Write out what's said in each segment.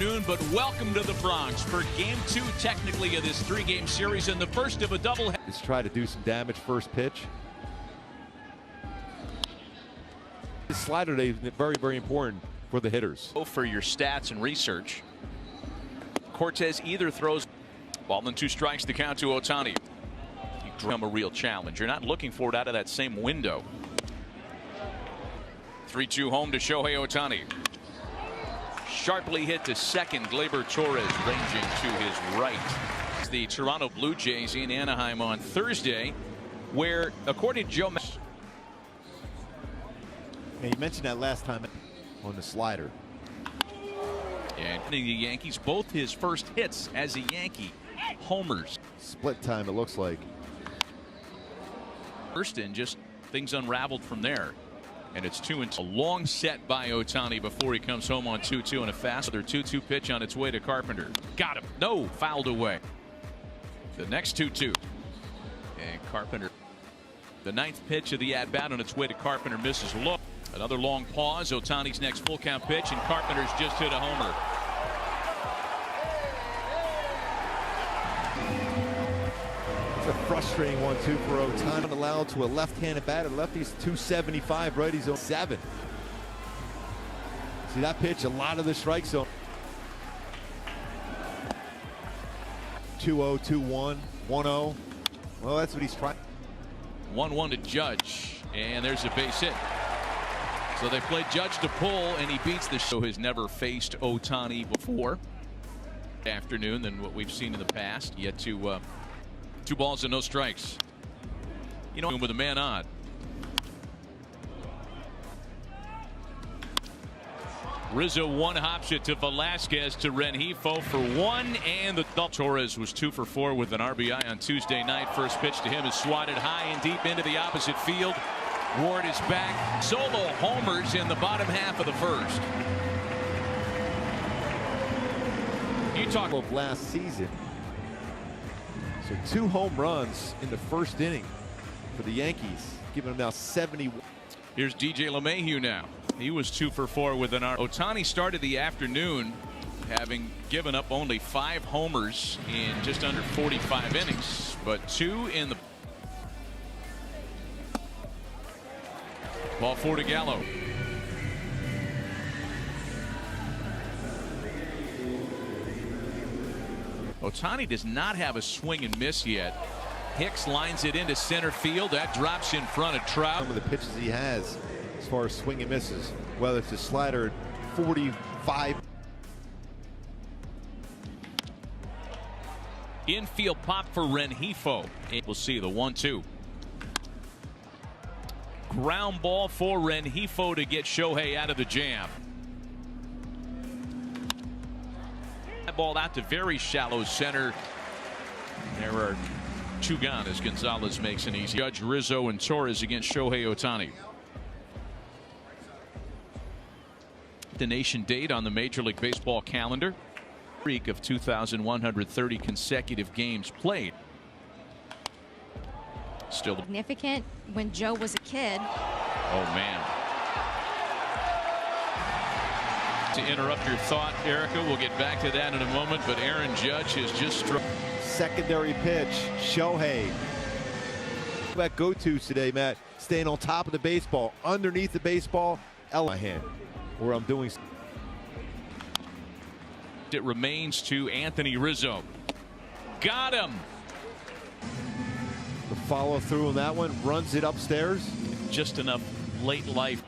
afternoon, but welcome to the Bronx for Game 2, technically, of this three-game series and the first of a doubleheader. Let's try to do some damage first pitch. This slider today is very, very important for the hitters. For your stats and research, Cortez either throws ball and 2 strikes to count to Ohtani. He become a real challenge. You're not looking for it out of that same window. 3-2 home to Shohei Ohtani. Sharply hit to second. Gleyber Torres ranging to his right. It's the Toronto Blue Jays in Anaheim on Thursday, where, according to Joe, and you mentioned that last time on the slider. And the Yankees, both his first hits as a Yankee, homers. Split time, it looks like. First, and just things unraveled from there. And it's 2-2. A long set by Ohtani before he comes home on 2-2 and a fast. Their 2-2 pitch on its way to Carpenter. Got him. No, fouled away. The next 2-2. And Carpenter. The 9th pitch of the at-bat on its way to Carpenter misses low. Another long pause. Ohtani's next full count pitch, and Carpenter's just hit a homer. It's a frustrating one, too, for Ohtani. Allowed to a left-handed batter. Lefty's 275, righty's on 7. See that pitch? A lot of the strike zone. 2-0, 2-1, 1-0. Well, that's what he's trying. 1-1 to Judge, and there's a base hit. So they played Judge to pull, and he beats the show. Has never faced Ohtani before. Afternoon than what we've seen in the past. Yet to 2 balls and no strikes. You know, with a man on. Rizzo one hops it to Velasquez to Rengifo for 1, and the Torres was 2 for 4 with an RBI on Tuesday night. First pitch to him is swatted high and deep into the opposite field. Ward is back. Solo homers in the bottom half of the first. You talk of last season. So 2 home runs in the first inning for the Yankees, giving them now 71. Here's DJ LeMahieu now. He was 2 for 4 with an R. Ohtani started the afternoon having given up only 5 homers in just under 45 innings, but 2 in the ball 4 to Gallo. Ohtani does not have a swing and miss yet. Hicks lines it into center field. That drops in front of Trout. Some of the pitches he has as far as swing and misses, whether it's a slider at 45. Infield pop for Rengifo. We'll see the 1-2. Ground ball for Rengifo to get Shohei out of the jam. That ball out to very shallow center. There are 2 gone as Gonzalez makes an easy. Judge, Rizzo, and Torres against Shohei Ohtani. The nation date on the Major League Baseball calendar. Streak of 2,130 consecutive games played. Still significant when Joe was a kid. Oh, man. To interrupt your thought, Erica, we'll get back to that in a moment, but Aaron Judge has just struck. Secondary pitch, Shohei. That go-tos today, Matt. Staying on top of the baseball, underneath the baseball, my hand, where I'm doing. It remains to Anthony Rizzo. Got him. The follow through on that one, runs it upstairs. Just enough late life.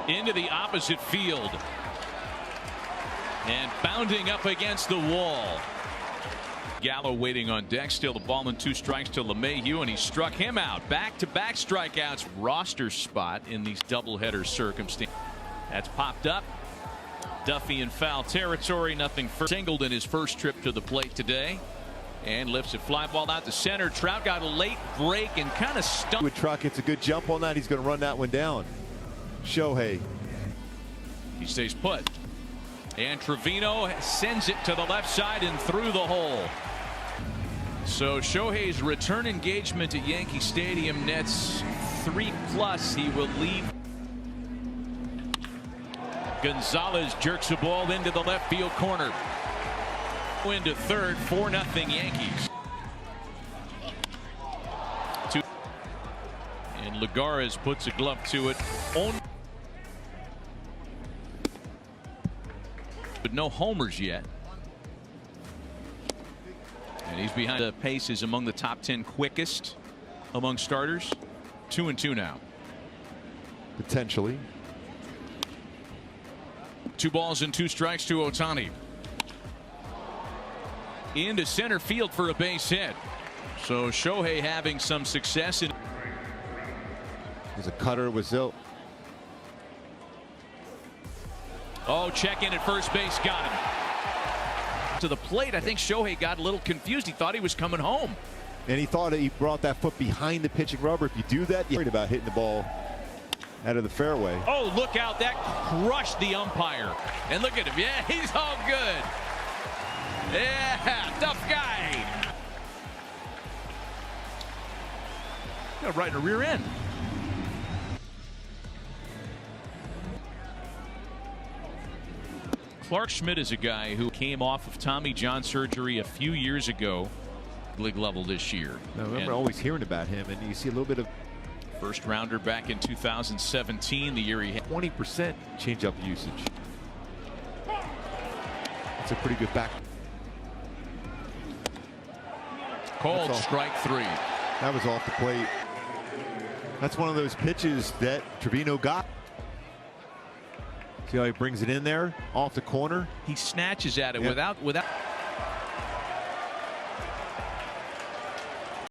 Into the opposite field. And bounding up against the wall. Gallo waiting on deck. Still the ball and 2 strikes to LeMahieu, and he struck him out. Back-to-back strikeouts. Roster spot in these doubleheader circumstances. That's popped up. Duffy in foul territory. Nothing for singled in his first trip to the plate today. And lifts a fly ball out to center. Trout got a late break and kind of stuck. With Truck, it's a good jump on that. He's going to run that one down. Shohei. He stays put. And Trevino sends it to the left side and through the hole. So Shohei's return engagement at Yankee Stadium nets 3+. He will leave. Gonzalez jerks the ball into the left field corner. Into third, 4-0 Yankees. And Lagares puts a glove to it. But no homers yet. And he's behind the pace, is among the top 10 quickest among starters. 2-2 now. Potentially. 2 balls and 2 strikes to Ohtani. Into center field for a base hit. So Shohei having some success in. There's a cutter with Zilt. Oh, check in at first base, got him. To the plate, I think Shohei got a little confused. He thought he was coming home. And he thought he brought that foot behind the pitching rubber. If you do that, you're worried about hitting the ball out of the fairway. Oh, look out. That crushed the umpire. And look at him. Yeah, he's all good. Yeah, tough guy. Got right in the rear end. Clark Schmidt is a guy who came off of Tommy John surgery a few years ago, league level this year. I remember always hearing about him, and you see a little bit of first rounder back in 2017, the year he had 20% changeup usage. That's a pretty good back. Called strike 3. That was off the plate. That's one of those pitches that Trevino got. See how he brings it in there off the corner? He snatches at it without